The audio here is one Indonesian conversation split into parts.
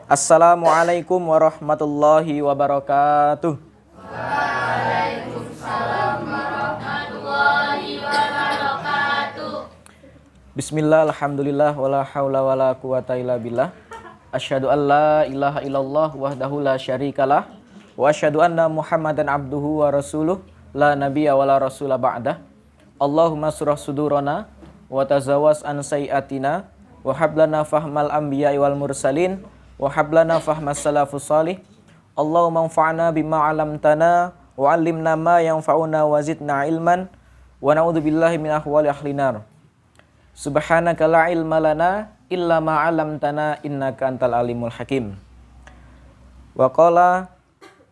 Assalamualaikum warahmatullahi wabarakatuh. Waalaikumsalam warahmatullahi wabarakatuh. Bismillah, alhamdulillah, wala hawla wala quwata illa billah. Asyhadu an la ilaha illallah wahdahu la syarikalah. Wa asyhadu anna Muhammadan abduhu wa rasuluh la nabiyya wa la rasula ba'dah. Allahumma surah sudurana wa tazawwas an sayyatina wa hablana fahmal anbiya'i wal mursalin wa hablana fahmas salafus salih. Allahumma anfa'na bima 'allamtana wa 'allimna ma yanfa'una wa zidna ilman wa na'udzubillahi min ahwali ahli nar. Subhanaka la ilma lana illa ma 'allamtana innaka antal alimul hakim. Wa qala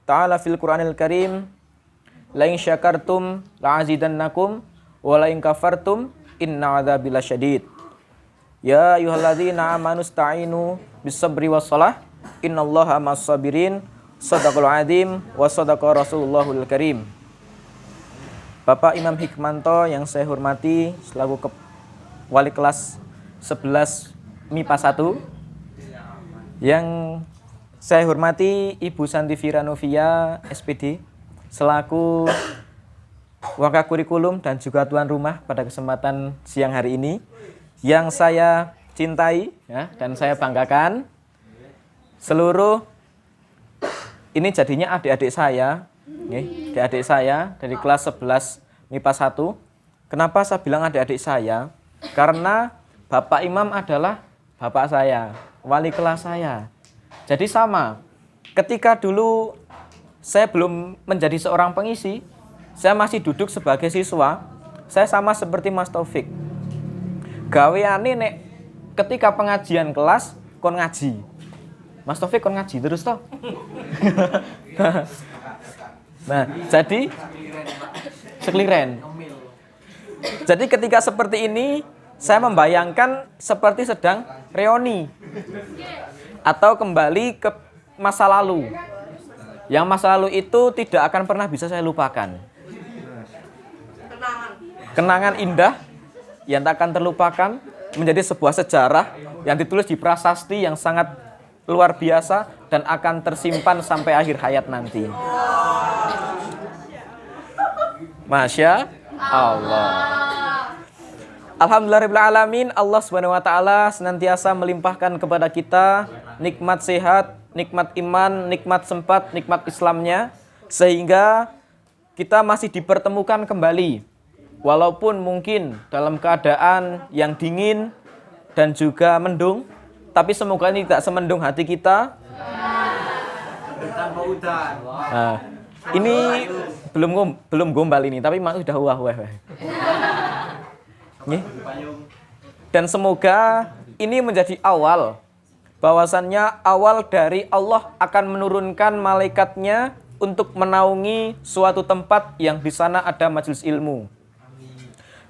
ta'ala fil Qur'anil Karim, la in syakartum la'azidannakum wa la in kafartum inna 'adzabi lasyadid. Ya ayyuhalladzina amanu ista'inu bis-sabri was-shalah innallaha ma'as-sabirin. Shadaqal adzim wa shadaqa Rasulullahul Karim. Bapak Imam Hikmanto yang saya hormati selaku wali kelas 11 MIPA 1, yang saya hormati Ibu Santi Firanovia SPD selaku Wakakurikulum dan juga tuan rumah pada kesempatan siang hari ini, yang saya cintai ya, dan saya banggakan. Seluruh ini jadinya adik-adik saya, adik-adik saya dari kelas 11 MIPA 1. Kenapa saya bilang adik-adik saya? Karena Bapak Imam adalah bapak saya, wali kelas saya. Jadi sama, ketika dulu saya belum menjadi seorang pengisi, saya masih duduk sebagai siswa, saya sama seperti Mas Taufik. Gaweane nek ketika pengajian kelas kon ngaji. Mas Taufik kon ngaji terus toh. Nah, jadi sekliren. Jadi ketika seperti ini saya membayangkan seperti sedang reuni atau kembali ke masa lalu. Yang masa lalu itu tidak akan pernah bisa saya lupakan. Kenangan indah yang tak akan terlupakan, menjadi sebuah sejarah yang ditulis di prasasti yang sangat luar biasa dan akan tersimpan sampai akhir hayat nanti. Masya Allah. Alhamdulillahirabbil alamin, Allah Subhanahu wa taala senantiasa melimpahkan kepada kita nikmat sehat, nikmat iman, nikmat sempat, nikmat Islamnya, sehingga kita masih dipertemukan kembali. Walaupun mungkin dalam keadaan yang dingin dan juga mendung, tapi semoga ini tidak semendung hati kita. Nah, ini belum gombal ini, tapi sudah wah. Dan semoga ini menjadi awal, bahwasannya awal dari Allah akan menurunkan malaikatnya untuk menaungi suatu tempat yang di sana ada majelis ilmu.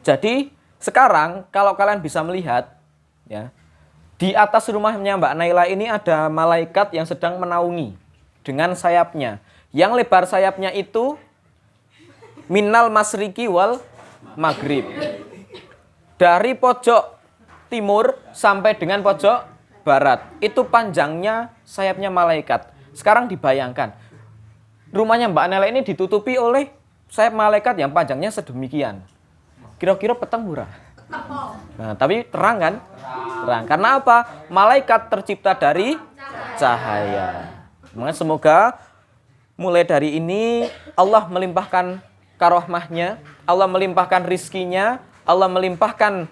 Jadi sekarang kalau kalian bisa melihat ya, di atas rumahnya Mbak Naila ini ada malaikat yang sedang menaungi dengan sayapnya. Yang lebar sayapnya itu minal masriki wal maghrib. Dari pojok timur sampai dengan pojok barat. Itu panjangnya sayapnya malaikat. Sekarang dibayangkan, rumahnya Mbak Naila ini ditutupi oleh sayap malaikat yang panjangnya sedemikian. Kira-kira petang murah. Nah, tapi terang kan? Terang. Karena apa? Malaikat tercipta dari cahaya. Maka semoga mulai dari ini Allah melimpahkan karomahnya, Allah melimpahkan rizkinya, Allah melimpahkan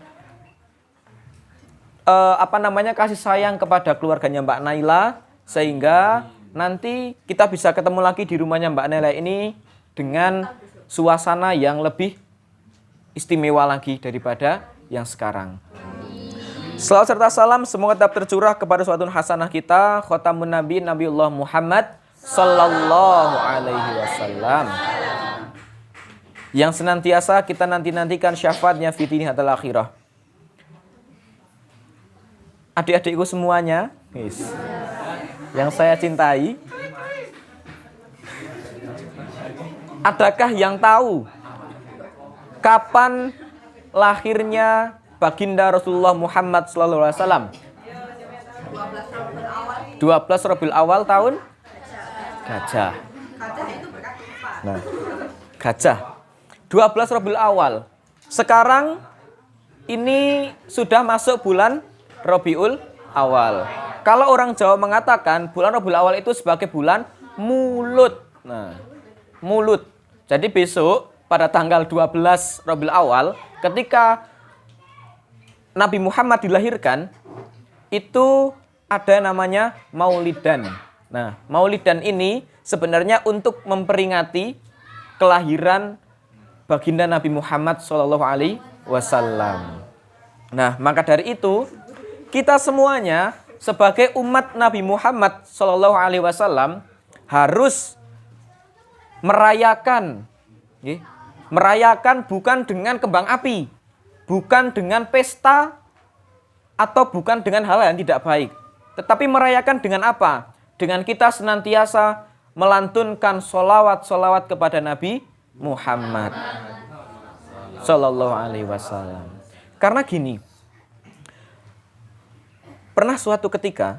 kasih sayang kepada keluarganya Mbak Naila, sehingga nanti kita bisa ketemu lagi di rumahnya Mbak Naila ini dengan suasana yang lebih istimewa lagi daripada yang sekarang. Salawat serta salam semoga tetap tercurah kepada suatu hasanah kita, khatamun nabi Nabiullah Muhammad sallallahu alaihi wasallam, yang senantiasa kita nantikan syafaatnya fi dunya hatal akhirah. Adik-adikku semuanya, yang saya cintai, adakah yang tahu kapan lahirnya baginda Rasulullah Muhammad SAW? 12 12 Rabiul Awal tahun gajah. Nah, gajah. 12 Rabiul Awal. Sekarang ini sudah masuk bulan Rabiul Awal. Kalau orang Jawa mengatakan bulan Rabiul Awal itu sebagai bulan mulut. Nah, mulut. Jadi besok pada tanggal 12 Rabiul Awal ketika Nabi Muhammad dilahirkan itu ada namanya Maulidan. Nah, Maulidan ini sebenarnya untuk memperingati kelahiran baginda Nabi Muhammad SAW. Nah, maka dari itu kita semuanya sebagai umat Nabi Muhammad SAW harus merayakan, merayakan bukan dengan kembang api, bukan dengan pesta, atau bukan dengan hal yang tidak baik. Tetapi merayakan dengan apa? Dengan kita senantiasa melantunkan sholawat-sholawat kepada Nabi Muhammad Sallallahu Alaihi Wasallam. Karena gini, pernah suatu ketika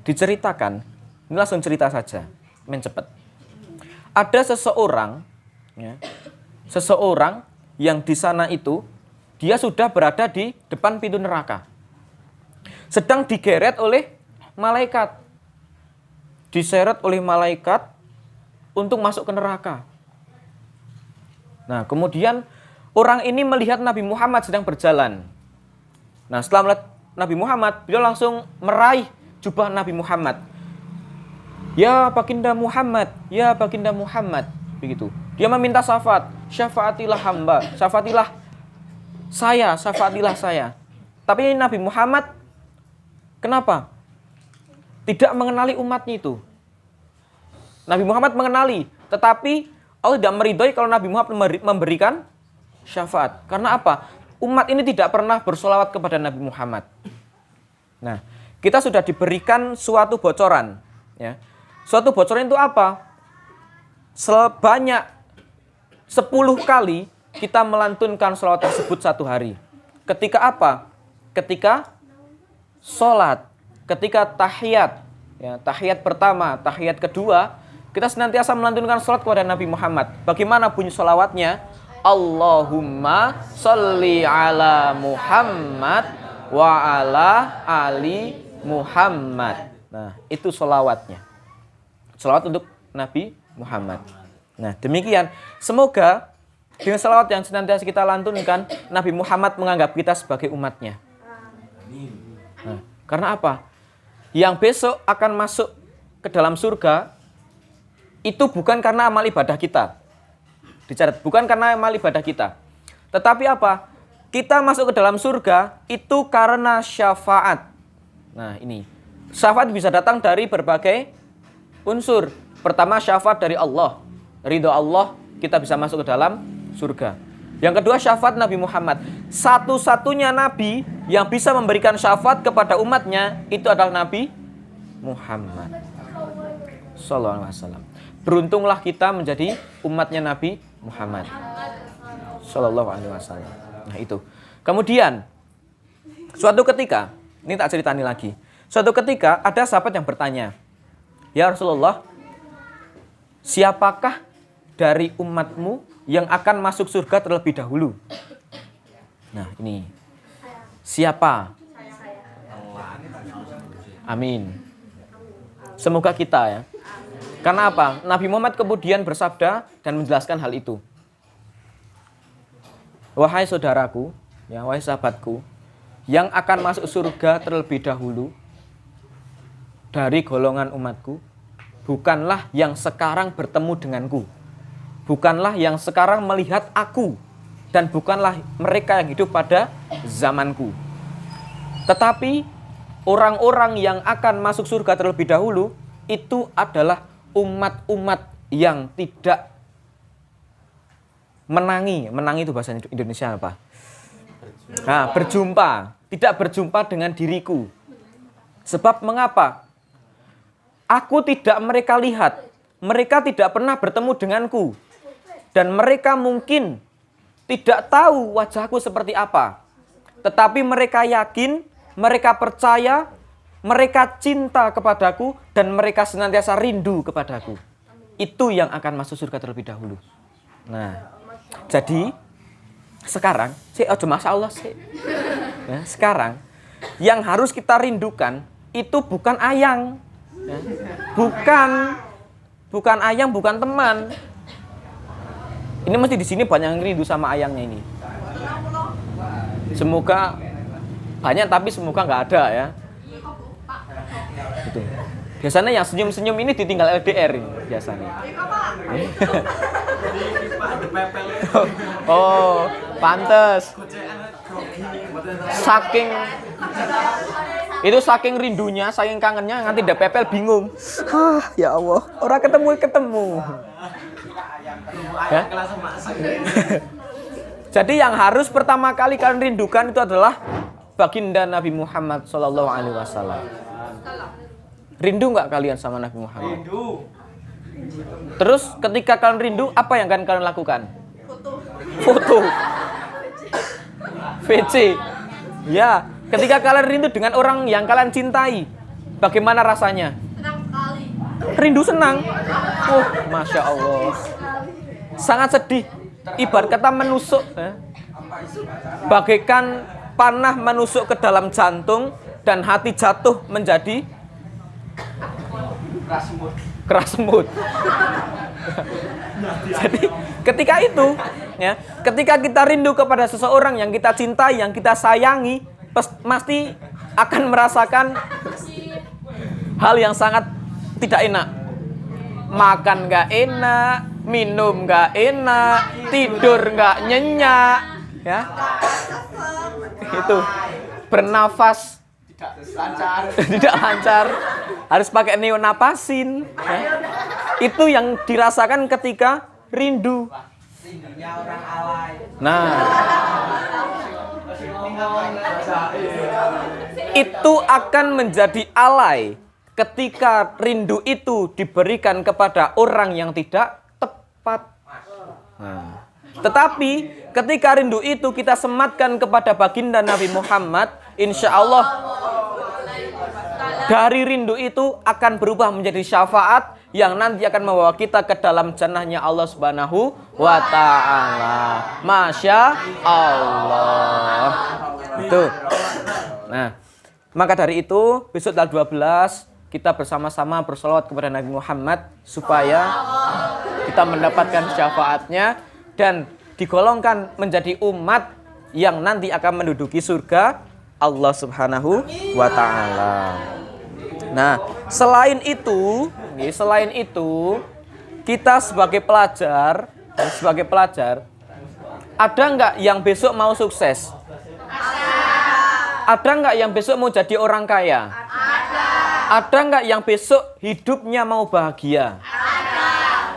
diceritakan, ini langsung cerita saja, main cepet. Ada seseorang yang di sana itu dia sudah berada di depan pintu neraka, sedang digeret oleh malaikat, diseret oleh malaikat untuk masuk ke neraka. Nah, kemudian orang ini melihat Nabi Muhammad sedang berjalan. Nah, setelah melihat Nabi Muhammad, beliau langsung meraih jubah Nabi Muhammad. Ya baginda Muhammad, ya baginda Muhammad, begitu. Dia meminta syafaat, syafaatilah hamba, syafaatilah saya. Tapi Nabi Muhammad kenapa? Tidak mengenali umatnya itu. Nabi Muhammad mengenali, tetapi Allah tidak meridhoi kalau Nabi Muhammad memberikan syafaat. Karena apa? Umat ini tidak pernah bersolawat kepada Nabi Muhammad. Nah, kita sudah diberikan suatu bocoran. Ya. Suatu bocoran itu apa? Sebanyak 10 kali kita melantunkan sholawat tersebut satu hari. Ketika apa? Ketika sholat, ketika tahiyat. Ya, tahiyat pertama, tahiyat kedua, kita senantiasa melantunkan sholawat kepada Nabi Muhammad. Bagaimana bunyi sholawatnya? Allahumma sholli ala Muhammad wa ala ali Muhammad. Nah, itu sholawatnya. Sholawat untuk Nabi Muhammad. Nah, demikian. Semoga dengan sholawat yang senantiasa kita lantunkan, Nabi Muhammad menganggap kita sebagai umatnya. Nah, karena apa? Yang besok akan masuk ke dalam surga itu bukan karena amal ibadah kita. Dicatat, bukan karena amal ibadah kita. Tetapi apa? Kita masuk ke dalam surga itu karena syafaat. Nah, ini. Syafaat bisa datang dari berbagai unsur. Pertama, syafaat dari Allah. Ridho Allah, kita bisa masuk ke dalam surga. Yang kedua, syafaat Nabi Muhammad. Satu-satunya Nabi yang bisa memberikan syafaat kepada umatnya itu adalah Nabi Muhammad Sallallahu Alaihi Wasallam. Beruntunglah kita menjadi umatnya Nabi Muhammad Sallallahu Alaihi Wasallam. Nah, itu. Kemudian, suatu ketika, ini tak ceritani lagi. Suatu ketika ada sahabat yang bertanya, ya Rasulullah, siapakah dari umatmu yang akan masuk surga terlebih dahulu? Nah, ini. Siapa? Amin. Semoga kita ya. Karena apa? Nabi Muhammad kemudian bersabda dan menjelaskan hal itu. Wahai saudaraku, ya, wahai sahabatku, yang akan masuk surga terlebih dahulu dari golongan umatku, bukanlah yang sekarang bertemu denganku, bukanlah yang sekarang melihat aku, dan bukanlah mereka yang hidup pada zamanku. Tetapi orang-orang yang akan masuk surga terlebih dahulu itu adalah umat-umat yang tidak menangi. Menangi itu bahasa Indonesia apa? Nah, berjumpa. Tidak berjumpa dengan diriku. Sebab mengapa? Aku tidak mereka lihat. Mereka tidak pernah bertemu denganku. Dan mereka mungkin tidak tahu wajahku seperti apa. Tetapi mereka yakin, mereka percaya, mereka cinta kepadaku dan mereka senantiasa rindu kepadaku. Itu yang akan masuk surga terlebih dahulu. Nah, jadi sekarang, ojo masyaallah sih. Ya, sekarang yang harus kita rindukan itu bukan ayang. Ya. Bukan ayang, bukan teman. Ini mesti di sini banyak yang rindu sama ayangnya ini. Semoga banyak tapi semoga nggak ada ya. Gitu. Biasanya yang senyum-senyum ini ditinggal LDR ini biasanya. Oh, pantes. Saking rindunya, saking kangennya nanti udah pepel bingung. Ya Allah, orang ketemu. Ya? Jadi yang harus pertama kali kalian rindukan itu adalah baginda Nabi Muhammad SAW. Rindu nggak kalian sama Nabi Muhammad? Rindu. Terus ketika kalian rindu, apa yang akan kalian lakukan? Foto. VC. Ya, ketika kalian rindu dengan orang yang kalian cintai, bagaimana rasanya? Senang sekali. Rindu senang. Masya Allah. Sangat sedih. Ibarat kata menusuk. Bagaikan panah menusuk ke dalam jantung dan hati jatuh menjadi keras semut. Jadi ketika itu, ya, ketika kita rindu kepada seseorang yang kita cintai, yang kita sayangi, pasti akan merasakan hal yang sangat tidak enak. Makan nggak enak, minum nggak enak, tidur nggak nyenyak, ya. Itu bernafas tidak lancar, harus pakai neonapasin, ya. Itu yang dirasakan ketika rindu. Nah, itu akan menjadi alay ketika rindu itu diberikan kepada orang yang tidak tepat. Nah, tetapi ketika rindu itu kita sematkan kepada baginda Nabi Muhammad, insya Allah dari rindu itu akan berubah menjadi syafaat yang nanti akan membawa kita ke dalam jannahnya Allah Subhanahu wa ta'ala. Masya Allah. Itu. Nah, maka dari itu besok tanggal 12 kita bersama-sama bersolawat kepada Nabi Muhammad supaya kita mendapatkan syafaatnya dan digolongkan menjadi umat yang nanti akan menduduki surga Allah Subhanahu wa ta'ala. Nah, selain itu kita sebagai pelajar, ada nggak yang besok mau sukses? Ada nggak yang besok mau jadi orang kaya? Ada nggak yang besok hidupnya mau bahagia?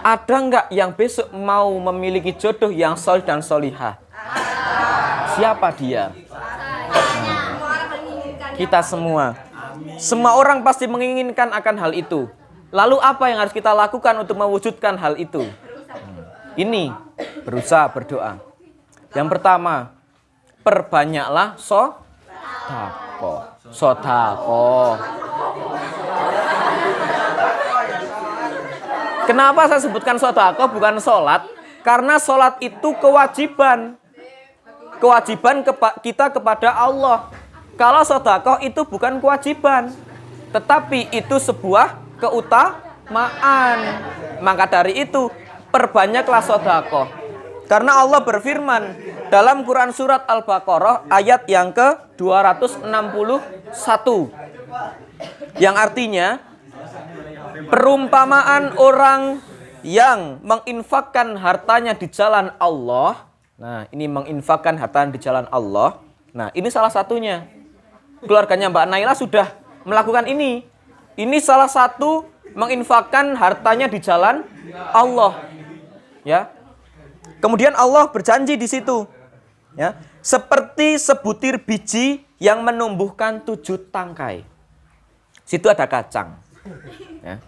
Ada nggak yang besok mau memiliki jodoh yang solih dan solihah? Siapa dia? Kita semua. Semua orang pasti menginginkan akan hal itu. Lalu apa yang harus kita lakukan untuk mewujudkan hal itu? Ini, berusaha berdoa. Yang pertama, perbanyaklah sodako. Kenapa saya sebutkan sodako bukan sholat? Karena sholat itu kewajiban. Kewajiban kita kepada Allah. Kalau sedekah itu bukan kewajiban, tetapi itu sebuah keutamaan. Maka dari itu, perbanyaklah sedekah. Karena Allah berfirman dalam Quran surat Al-Baqarah ayat yang ke-261. Yang artinya, perumpamaan orang yang menginfakkan hartanya di jalan Allah. Nah, ini menginfakkan hartanya di jalan Allah. Nah, ini salah satunya. Keluarganya Mbak Naila sudah melakukan ini. Ini salah satu menginfakkan hartanya di jalan Allah. Ya. Kemudian Allah berjanji di situ, ya, seperti sebutir biji yang menumbuhkan 7 tangkai. Situ ada kacang. Ya.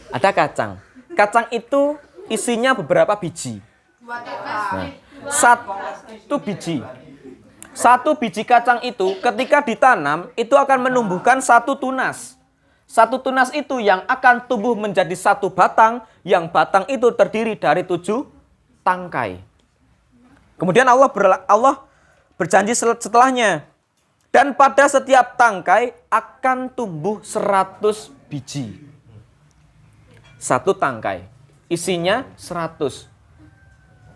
Ada kacang. Kacang itu isinya beberapa biji. Nah, 1 biji. Satu biji kacang itu ketika ditanam itu akan menumbuhkan satu tunas. Satu tunas itu yang akan tumbuh menjadi satu batang, yang batang itu terdiri dari 7 tangkai. Kemudian Allah berjanji setelahnya, dan pada setiap tangkai akan tumbuh 100 biji. Satu tangkai, isinya 100.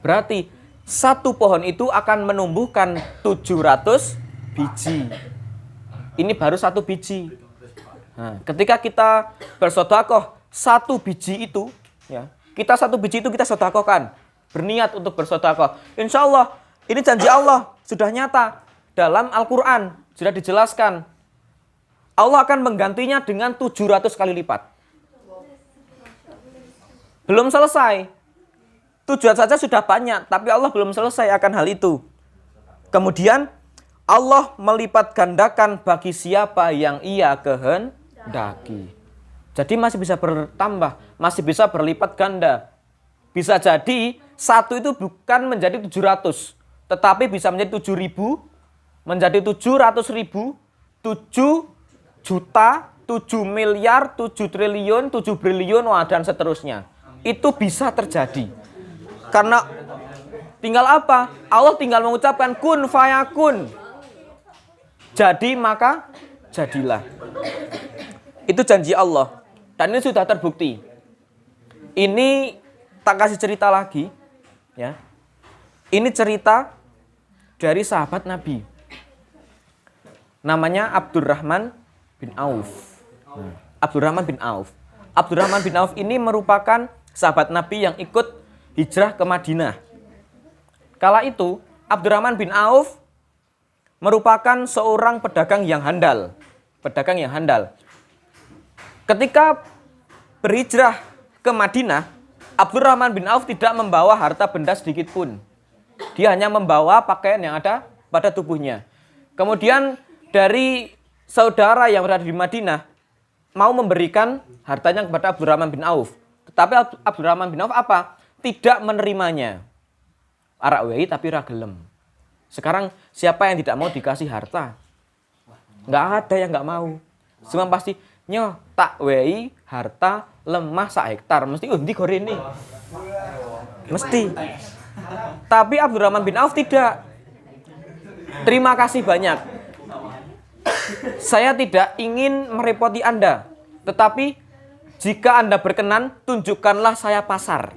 Berarti satu pohon itu akan menumbuhkan 700 biji. Ini baru satu biji. Nah, ketika kita bersedekah satu biji itu, ya, kita satu biji itu kita sedekahkan, berniat untuk bersedekah. Insya Allah, ini janji Allah sudah nyata dalam Al-Quran, sudah dijelaskan. Allah akan menggantinya dengan 700 kali lipat. Belum selesai. 700 saja sudah banyak, tapi Allah belum selesai akan hal itu. Kemudian Allah melipat gandakan bagi siapa yang Ia kehendaki. Jadi masih bisa bertambah, masih bisa berlipat ganda. Bisa jadi satu itu bukan menjadi 700, tetapi bisa menjadi 7.000, menjadi 700.000, 7 juta, 7 miliar, 7 triliun, 7 triliun, dan seterusnya. Itu bisa terjadi. Karena tinggal apa? Allah tinggal mengucapkan kun fayakun. Jadi maka jadilah. Itu janji Allah. Dan ini sudah terbukti. Ini tak kasih cerita lagi, ya. Ini cerita dari sahabat Nabi. Namanya Abdurrahman bin Auf. Abdurrahman bin Auf. Abdurrahman bin Auf ini merupakan sahabat Nabi yang ikut hijrah ke Madinah. Kala itu Abdurrahman bin Auf merupakan seorang pedagang yang handal. Pedagang yang handal. Ketika berhijrah ke Madinah, Abdurrahman bin Auf tidak membawa harta benda sedikit pun. Dia hanya membawa pakaian yang ada pada tubuhnya. Kemudian dari saudara yang berada di Madinah mau memberikan hartanya kepada Abdurrahman bin Auf. Tetapi Abdurrahman bin Auf apa? Tidak menerimanya. Arak wei tapi ragelem. Sekarang siapa yang tidak mau dikasih harta? Nggak ada yang nggak mau. Semua pasti nyo tak wei harta lemah sak hektar. Mesti undi gore ini. Mesti. Tapi Abdurrahman bin Auf tidak. Terima kasih banyak. Saya tidak ingin merepoti Anda, tetapi jika Anda berkenan, tunjukkanlah saya pasar.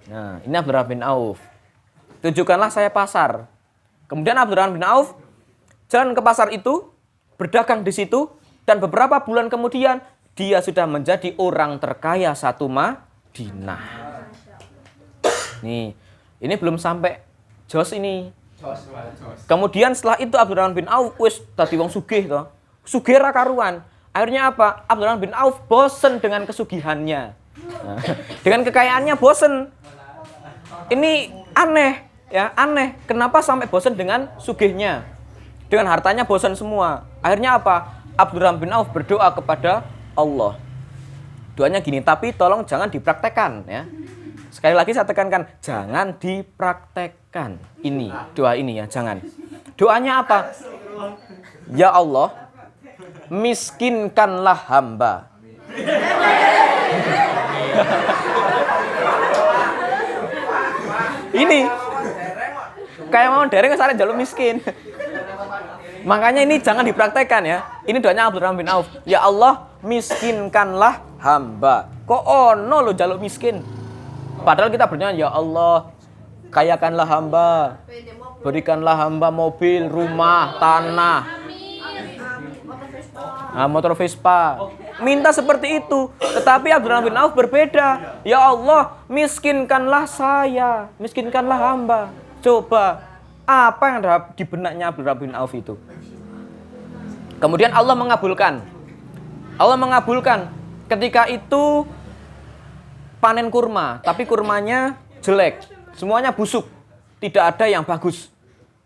Nah, ini Abdurrahman bin Auf. Tunjukkanlah saya pasar. Kemudian Abdurrahman bin Auf jalan ke pasar itu, berdagang di situ, dan beberapa bulan kemudian dia sudah menjadi orang terkaya satu Madinah. Nih, ini belum sampai jos ini. Kemudian setelah itu Abdurrahman bin Auf wis dadi wong sugih to. Sugih ra karuan. Akhirnya apa? Abdurrahman bin Auf bosen dengan kesugihannya. Nah, dengan kekayaannya bosen. Ini aneh, ya, aneh. Kenapa sampai bosen dengan sugihnya? Dengan hartanya bosen semua. Akhirnya apa? Abdurrahman bin Auf berdoa kepada Allah. Doanya gini, tapi tolong jangan dipraktekkan, ya. Sekali lagi saya tekankan, jangan dipraktekkan ini, doa ini ya, jangan. Doanya apa? Ya Allah, miskinkanlah hamba. Ini kayak mau dereng kesana jalur miskin. Makanya ini jangan dipraktekkan ya. Ini doanya Abdurrahman bin Auf. Ya Allah, miskinkanlah hamba. Kok ono lo jaluk miskin? Padahal kita berdoa, ya Allah, kayakanlah hamba, berikanlah hamba mobil, rumah, tanah, motor Vespa. Minta seperti itu. Tetapi Abdurrahman bin Auf berbeda. Ya Allah, miskinkanlah saya, miskinkanlah hamba. Coba, apa yang ada di benaknya Abdurrahman bin Auf itu? Kemudian Allah mengabulkan. Allah mengabulkan. Ketika itu panen kurma, tapi kurmanya jelek, semuanya busuk, tidak ada yang bagus.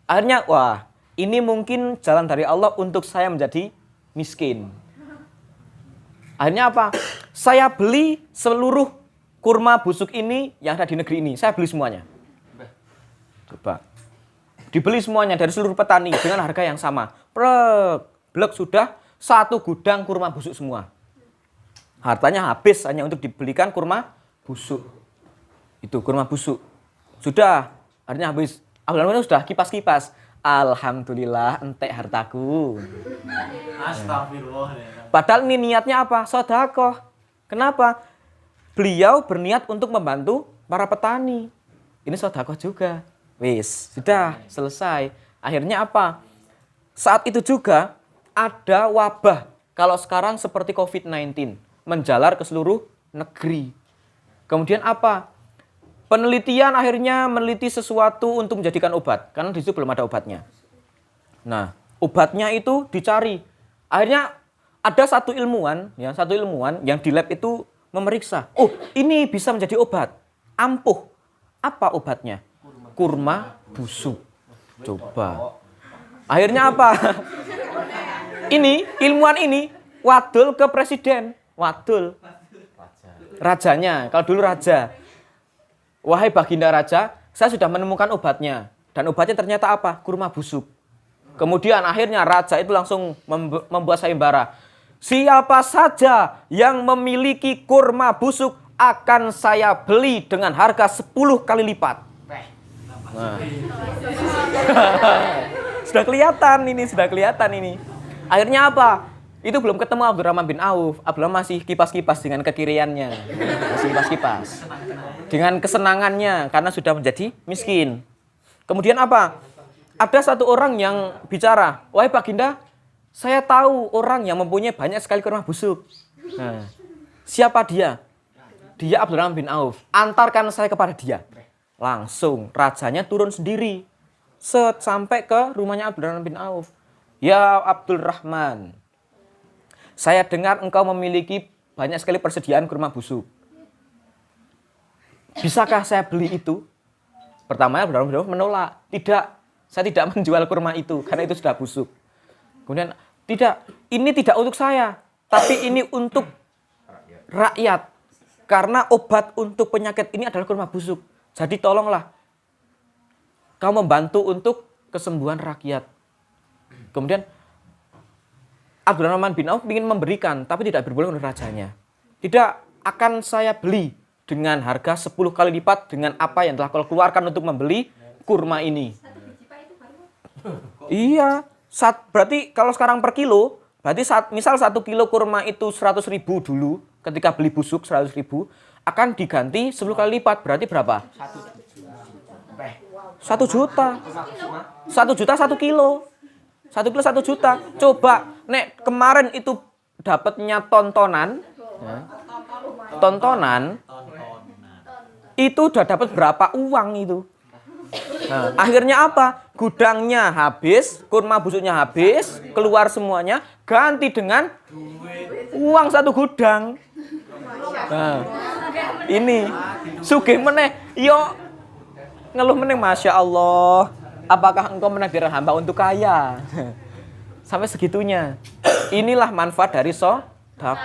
Akhirnya, wah, ini mungkin jalan dari Allah untuk saya menjadi miskin. Akhirnya apa? Saya beli seluruh kurma busuk ini yang ada di negeri ini, saya beli semuanya. Coba, Dibeli semuanya dari seluruh petani dengan harga yang sama. Blek sudah 1 gudang kurma busuk semua. Hartanya habis hanya untuk dibelikan kurma busuk. Itu kurma busuk. Sudah, artinya habis. Abdul Rahman sudah kipas-kipas. Alhamdulillah entek hartaku. Astagfirullah. Padahal ini niatnya apa? Sedekah. Kenapa? Beliau berniat untuk membantu para petani. Ini sedekah juga. Wis, sudah selesai. Akhirnya apa? Saat itu juga ada wabah. Kalau sekarang seperti COVID-19 menjalar ke seluruh negeri. Kemudian apa? Penelitian akhirnya meneliti sesuatu untuk menjadikan obat. Karena di situ belum ada obatnya. Nah, obatnya itu dicari. Akhirnya ada satu ilmuwan yang di lab itu memeriksa. Oh, ini bisa menjadi obat. Ampuh. Apa obatnya? Kurma busuk. Coba. Akhirnya apa? Ini, ilmuwan ini wadul ke presiden. Wadul. Rajanya. Kalau dulu raja. Wahai Baginda Raja, saya sudah menemukan obatnya. Dan obatnya ternyata apa? Kurma busuk. Kemudian akhirnya raja itu langsung membuat sayembara. Siapa saja yang memiliki kurma busuk akan saya beli dengan harga 10 kali lipat. Nah. Sudah kelihatan ini. Akhirnya apa? Itu belum ketemu Abdurrahman bin Auf. Abdurrahman masih kipas-kipas dengan kekiriannya. Masih kipas-kipas. Dengan kesenangannya karena sudah menjadi miskin. Kemudian apa? Ada satu orang yang bicara, wahai Baginda, saya tahu orang yang mempunyai banyak sekali kurma busuk. Nah, siapa dia? Dia Abdurrahman bin Auf. Antarkan saya kepada dia. Langsung rajanya turun sendiri. Sampai ke rumahnya Abdurrahman bin Auf. Ya Abdurrahman, saya dengar engkau memiliki banyak sekali persediaan kurma busuk. Bisakah saya beli itu? Pertamanya Abdurrahman bin Auf menolak. Tidak, saya tidak menjual kurma itu karena itu sudah busuk. Kemudian, tidak, ini tidak untuk saya, tapi ini untuk rakyat. Karena obat untuk penyakit ini adalah kurma busuk. Jadi tolonglah kau membantu untuk kesembuhan rakyat. Kemudian Abdurrahman bin Auf ingin memberikan, tapi tidak berboleh oleh rajanya. Tidak akan saya beli dengan harga 10 kali lipat dengan apa yang telah kau keluarkan untuk membeli kurma ini. Iya, berarti kalau sekarang per kilo, berarti misal 1 kilo kurma itu 100.000 dulu, ketika beli busuk 100.000, akan diganti 10 kali lipat, berarti berapa? 1 juta. 1 juta 1 kilo. 1 kilo 1 juta. Coba, nek kemarin itu dapatnya tontonan, itu udah dapat berapa uang itu. Nah, akhirnya apa? Gudangnya habis, kurma busuknya habis, keluar semuanya, ganti dengan uang 1 gudang. Nah, ini sugih meneh, yo ngeluh meneh, Masya Allah. Apakah engkau menakdirkan hamba untuk kaya? Sampai segitunya. Inilah manfaat dari sedekah,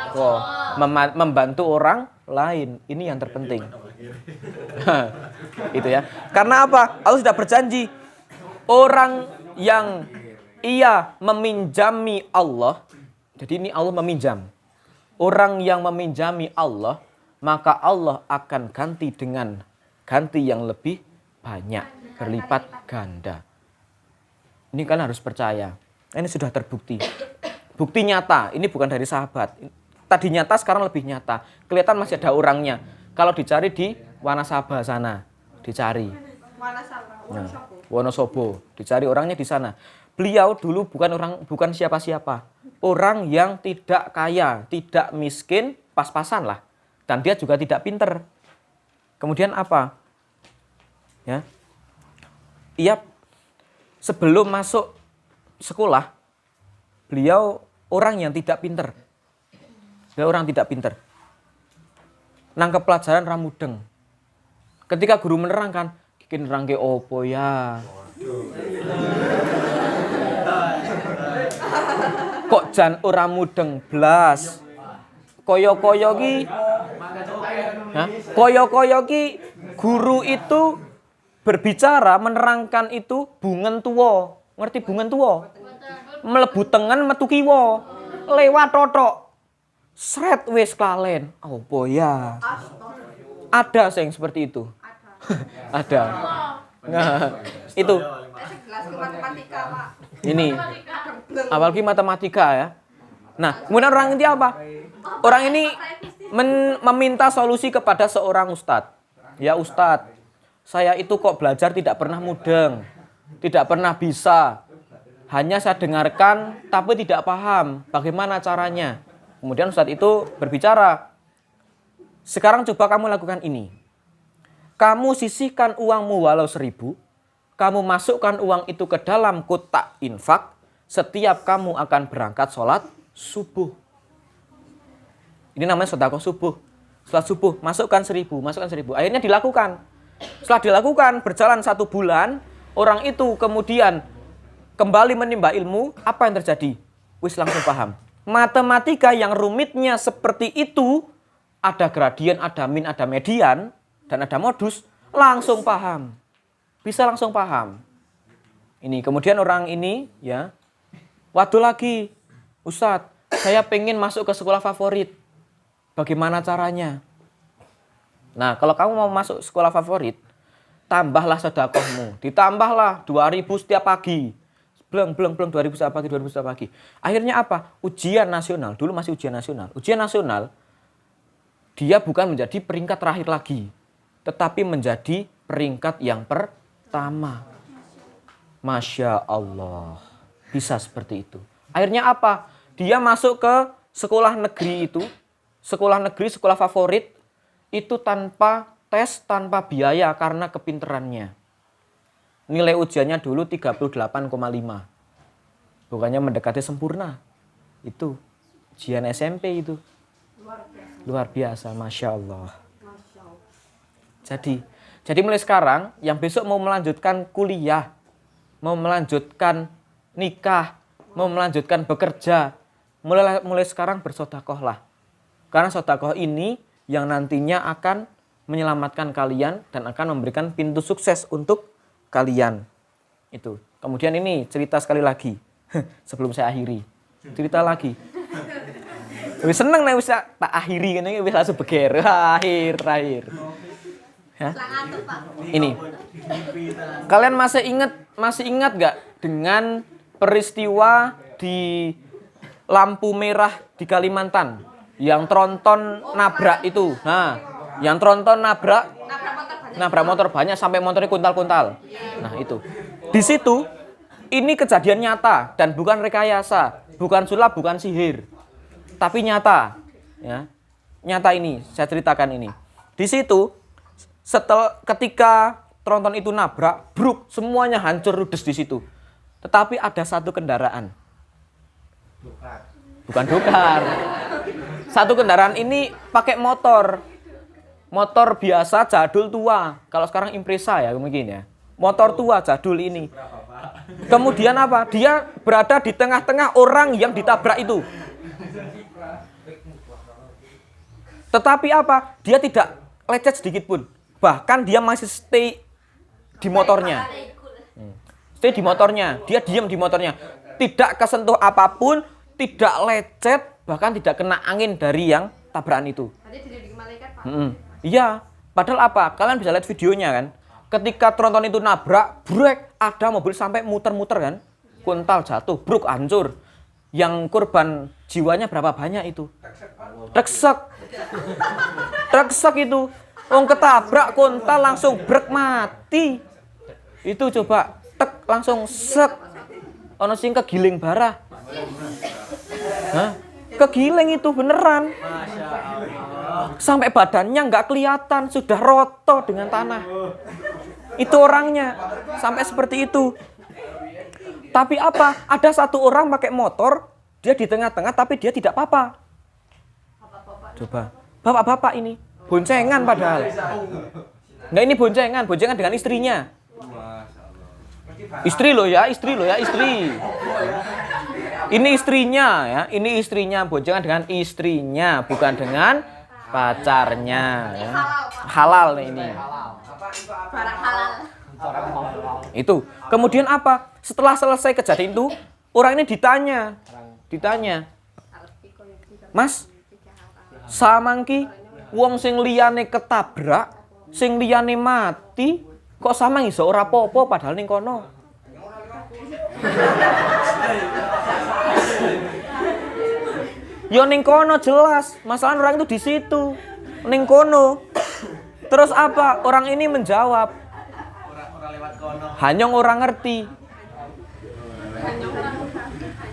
membantu orang lain. Ini yang terpenting. Itu ya. Karena apa? Allah sudah berjanji, orang yang ia meminjami Allah. Jadi ini Allah meminjam. Orang yang meminjami Allah, maka Allah akan ganti dengan ganti yang lebih banyak, berlipat ganda. Ini kan harus percaya. Ini sudah terbukti. Bukti nyata, ini bukan dari sahabat. Tadi nyata, sekarang lebih nyata. Kelihatan masih ada orangnya. Kalau dicari di Wanasaba sana, dicari. Nah, Wonosobo, dicari orangnya di sana. Beliau dulu bukan siapa-siapa. Orang yang tidak kaya, tidak miskin, pas-pasan lah. Dan dia juga tidak pinter. Kemudian apa? Ya, ia sebelum masuk sekolah, beliau orang yang tidak pinter. Beliau orang tidak pinter. Nangkep pelajaran ramudeng. Ketika guru menerangkan, bikin nerangke opo ya. Kok jan ora mudeng blas. Koyo-koyo ki. Koyo-koyo ki guru itu berbicara menerangkan itu bungen tuwa. Ngerti bungen tuwa? Mlebu tengen metu kiwa. Lewat totok. Sret wis klalen. Apa ya? Ada sing seperti itu. Ada. Nah, itu. Ini. Apalagi matematika ya. Nah, kemudian orang ini apa? Orang ini meminta solusi kepada seorang ustadz. Ya ustadz, saya itu kok belajar tidak pernah mudeng, tidak pernah bisa. Hanya saya dengarkan tapi tidak paham bagaimana caranya. Kemudian ustadz itu berbicara, sekarang coba kamu lakukan ini. Kamu sisihkan uangmu walau 1.000, kamu masukkan uang itu ke dalam kotak infak, setiap kamu akan berangkat sholat subuh. Ini namanya sedekah subuh. Setelah subuh, masukkan 1.000, masukkan 1.000. Akhirnya dilakukan. Setelah dilakukan, berjalan 1 bulan, orang itu kemudian kembali menimba ilmu, apa yang terjadi? Wis langsung paham. Matematika yang rumitnya seperti itu, ada gradien, ada min, ada median, dan ada modus, langsung paham. Bisa langsung paham. Ini, kemudian orang ini, ya, waduh lagi, Ustadz, saya pengen masuk ke sekolah favorit. Bagaimana caranya? Nah, kalau kamu mau masuk sekolah favorit, tambahlah sedekahmu. Ditambahlah 2.000 setiap pagi. Bleng 2.000 setiap pagi, 2.000 setiap pagi. Akhirnya apa? Ujian nasional. Dulu masih ujian nasional. Ujian nasional, dia bukan menjadi peringkat terakhir lagi. Tetapi menjadi peringkat yang pertama. Masya Allah. Bisa seperti itu. Akhirnya apa? Dia masuk ke sekolah negeri itu. Sekolah negeri, sekolah favorit, itu tanpa tes, tanpa biaya karena kepinterannya. Nilai ujiannya dulu 38,5. Bukannya mendekati sempurna. Itu ujian SMP itu. Luar biasa, Masya Allah. Jadi mulai sekarang, yang besok mau melanjutkan kuliah, mau melanjutkan nikah, mau melanjutkan bekerja, mulai sekarang bersedekahlah. Karena sedekah ini yang nantinya akan menyelamatkan kalian dan akan memberikan pintu sukses untuk kalian. Itu. Kemudian ini cerita sekali lagi. Sebelum saya akhiri. Cerita lagi. Lebih seneng nih bisa tak akhiri kan ini bisa langsung beger. Terakhir. Ya? Ini. Kalian masih ingat nggak dengan peristiwa di lampu merah di Kalimantan? Yang tronton nabrak itu. Nah, yang tronton nabrak motor banyak sampai motornya kuntal-kuntal. Nah, itu. Di situ ini kejadian nyata dan bukan rekayasa, bukan sulap, bukan sihir. Tapi nyata, ya. Nyata ini, saya ceritakan ini. Di situ ketika tronton itu nabrak, bruk, semuanya hancur ludes di situ. Tetapi ada satu kendaraan. Bukan dokar. Satu kendaraan ini pakai motor. Motor biasa jadul tua. Kalau sekarang Impreza ya mungkin ya. Motor tua jadul ini. Kemudian apa? Dia berada di tengah-tengah orang yang ditabrak itu. Tetapi apa? Dia tidak lecet sedikit pun. Bahkan dia masih stay di motornya. Stay di motornya. Dia diam di motornya. Tidak kesentuh apapun, tidak lecet, bahkan tidak kena angin dari yang tabrakan itu. Iya, padahal apa? Kalian bisa lihat videonya kan? Ketika tronton itu nabrak, brek, ada mobil sampai muter-muter kan? Kuntal jatuh, bruk, hancur. Yang korban jiwanya berapa banyak itu? Reksek itu. Wong ketabrak kuntal langsung brek mati. Itu coba tek langsung sek. Ono sing kegiling barah. Hah? Kegiling itu beneran. Sampai badannya nggak kelihatan, sudah roto dengan tanah. Itu orangnya, sampai seperti itu. Tapi apa? Ada satu orang pakai motor, dia di tengah-tengah tapi dia tidak apa-apa. Coba, bapak-bapak ini, boncengan padahal. Nggak, ini boncengan dengan istrinya. Istri loh ya, istri. Ini istrinya ya, ini istrinya, boncengan dengan istrinya, bukan dengan pacarnya ya. Halal nih ini. Barang halal. Itu. Kemudian apa? Setelah selesai kejadian itu, orang ini ditanya. Mas, samangki wong sing liyane ketabrak, sing liyane mati, kok samang iso ora apa-apa padahal ning kono. Yo ning kono jelas, masalah orang itu di situ. Ning kono. Terus apa? Orang ini menjawab, Orang lewat kono. Hanyong orang ngerti.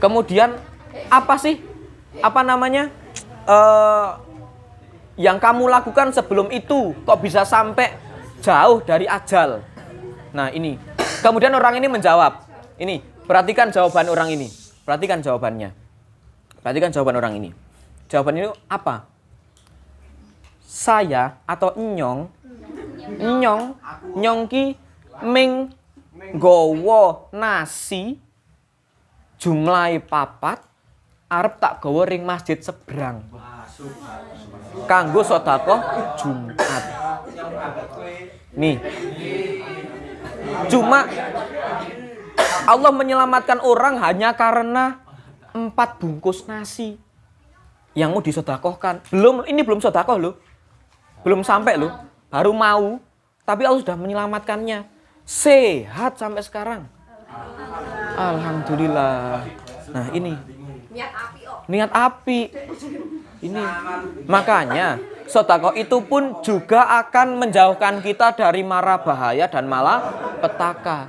Kemudian apa sih? Apa namanya? Yang kamu lakukan sebelum itu kok bisa sampai jauh dari ajal? Nah, ini. Kemudian orang ini menjawab. Ini, perhatikan jawaban orang ini. Perhatikan jawabannya. Perhatikan jawaban orang ini. Jawaban itu apa? Saya atau nyongki ming gowo nasi jumlahe 4 arep tak gawa ring masjid seberang. Kanggo sedekah Jumat. Nih. Cuma Allah menyelamatkan orang hanya karena 4 bungkus nasi yang mau disedekahkan. Ini belum sedekah loh. Belum sampai loh. Baru mau. Tapi Allah sudah menyelamatkannya. Sehat sampai sekarang. Alhamdulillah. Nah, ini. Niat api. Ini. Makanya sedekah itu pun juga akan menjauhkan kita dari mara bahaya dan malapetaka.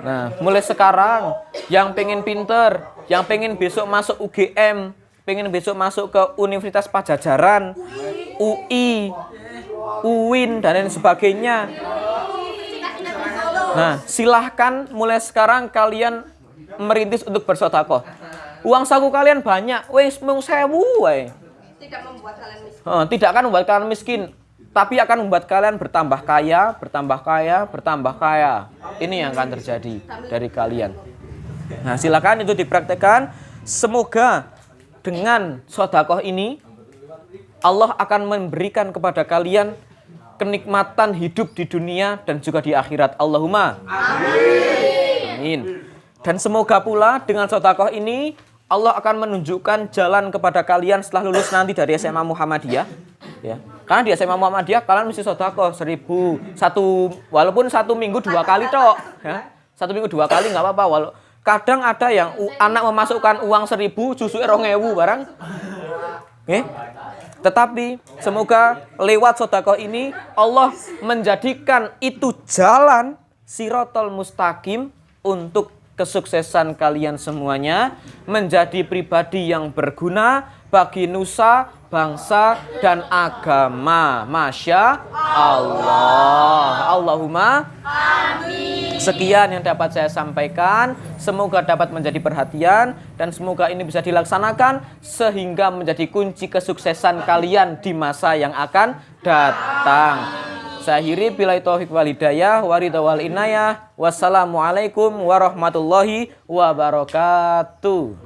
Nah, mulai sekarang yang pengen pinter, yang pengen besok masuk UGM, pengen besok masuk ke Universitas Pajajaran, UI, UIN dan lain sebagainya. Nah, silahkan mulai sekarang kalian merintis untuk bersedekah. Uang saku kalian banyak, wes mung 1000 wae. Tidak membuat kalian miskin. Tidak akan membuat kalian miskin, tapi akan membuat kalian bertambah kaya, bertambah kaya, bertambah kaya. Ini yang akan terjadi dari kalian. Nah, silakan itu dipraktekkan. Semoga dengan sedekah ini Allah akan memberikan kepada kalian kenikmatan hidup di dunia dan juga di akhirat. Allahumma amin. Dan semoga pula dengan sedekah ini Allah akan menunjukkan jalan kepada kalian setelah lulus nanti dari SMA Muhammadiyah, ya. Karena di SMA Muhammadiyah kalian mesti sedekah 1000, walaupun 1 minggu 2 kali tok, ya. 1 minggu 2 kali nggak apa-apa. Kadang ada yang anak memasukkan uang 1000, susuke 2000 barang. Tetapi semoga lewat sedekah ini Allah menjadikan itu jalan Shiratal Mustaqim untuk kesuksesan kalian semuanya, menjadi pribadi yang berguna bagi nusa, bangsa, dan agama. Masya Allah. Allahumma amin. Sekian yang dapat saya sampaikan. Semoga dapat menjadi perhatian dan semoga ini bisa dilaksanakan sehingga menjadi kunci kesuksesan kalian di masa yang akan datang. Saya akhiri billahi taufiq wal hidayah wa ridha wal inayah. Wassalamualaikum warahmatullahi wabarakatuh.